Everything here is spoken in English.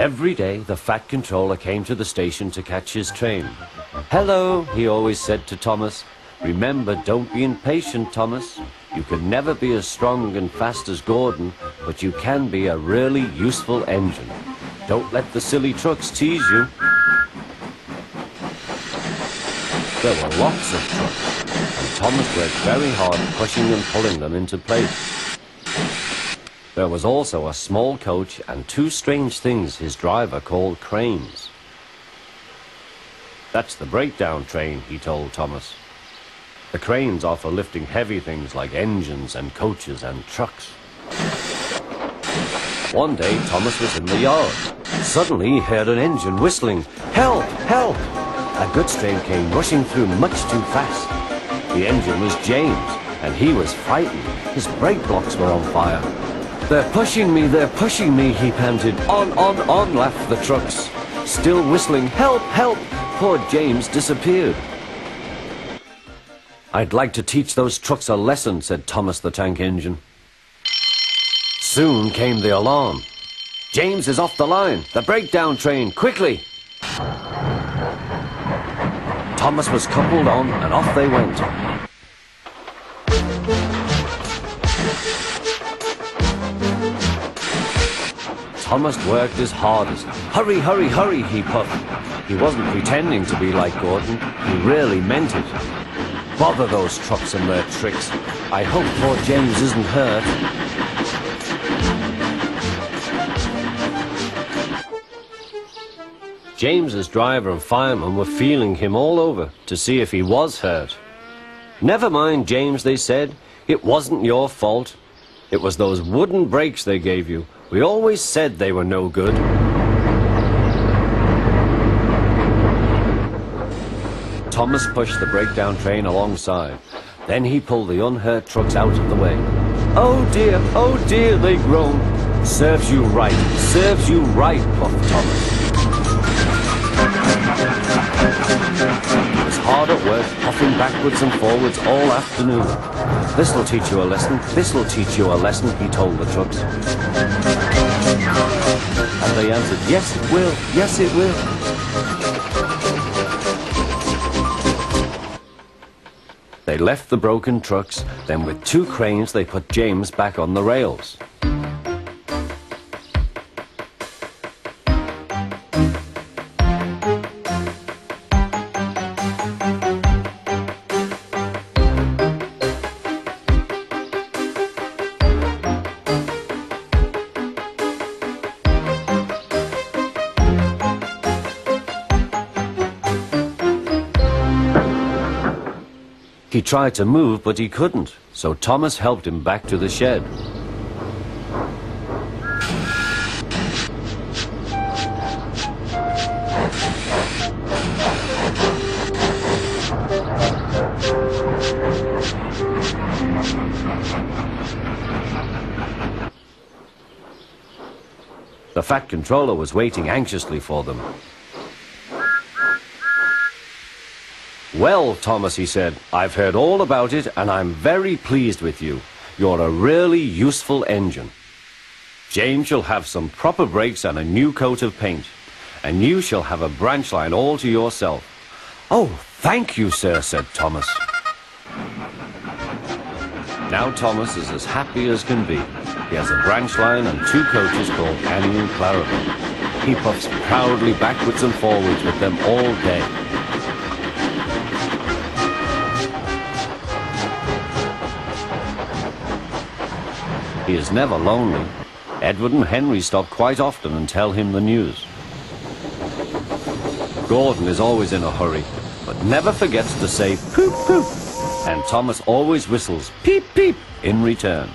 Every day, the Fat Controller came to the station to catch his train. "Hello," he always said to Thomas. "Remember, don't be impatient, Thomas. You can never be as strong and fast as Gordon, but you can be a really useful engine. Don't let the silly trucks tease you." There were lots of trucks, and Thomas worked very hard pushing and pulling them into place. There was also a small coach and two strange things his driver called cranes. "That's the breakdown train," he told Thomas. "The cranes are for lifting heavy things like engines and coaches and trucks." One day, Thomas was in the yard. Suddenly, he heard an engine whistling. "Help! Help!" A goods train came rushing through much too fast. The engine was James, and he was frightened. His brake blocks were on fire. They're pushing me," he panted. On, laughed the trucks. Still whistling, "Help! Help!" Poor James disappeared. "I'd like to teach those trucks a lesson," said Thomas the Tank Engine. Soon came the alarm. "James is off the line! The breakdown train! Quickly!" Thomas was coupled on, and off they went. Thomas worked his hardest. "Hurry, hurry, hurry," he puffed. He wasn't pretending to be like Gordon. He really meant it. "Bother those trucks and their tricks. I hope poor James isn't hurt." James's driver and fireman were feeling him all over to see if he was hurt. "Never mind, James," they said. "It wasn't your fault. It was those wooden brakes they gave you. We always said they were no good." Thomas pushed the breakdown train alongside. Then he pulled the unhurt trucks out of the way. Oh dear, they groaned. Serves you right, puffed Thomas. He was hard at work, puffing backwards and forwards all afternoon. This'll teach you a lesson, he told the trucks. And they answered, yes it will. They left the broken trucks, then with two cranes they put James back on the rails. He tried to move, but he couldn't, so Thomas helped him back to the shed. The Fat Controller was waiting anxiously for them. "Well, Thomas," he said, "I've heard all about it, and I'm very pleased with you. You're a really useful engine. James shall have some proper brakes and a new coat of paint, and you shall have a branch line all to yourself." "Oh, thank you, sir," said Thomas. Now Thomas is as happy as can be. He has a branch line and two coaches called Annie and Clarabelle. He puffs proudly backwards and forwards with them all day. He is never lonely. Edward and Henry stop quite often and tell him the news. Gordon is always in a hurry, but never forgets to say poop poop, and Thomas always whistles peep peep in return.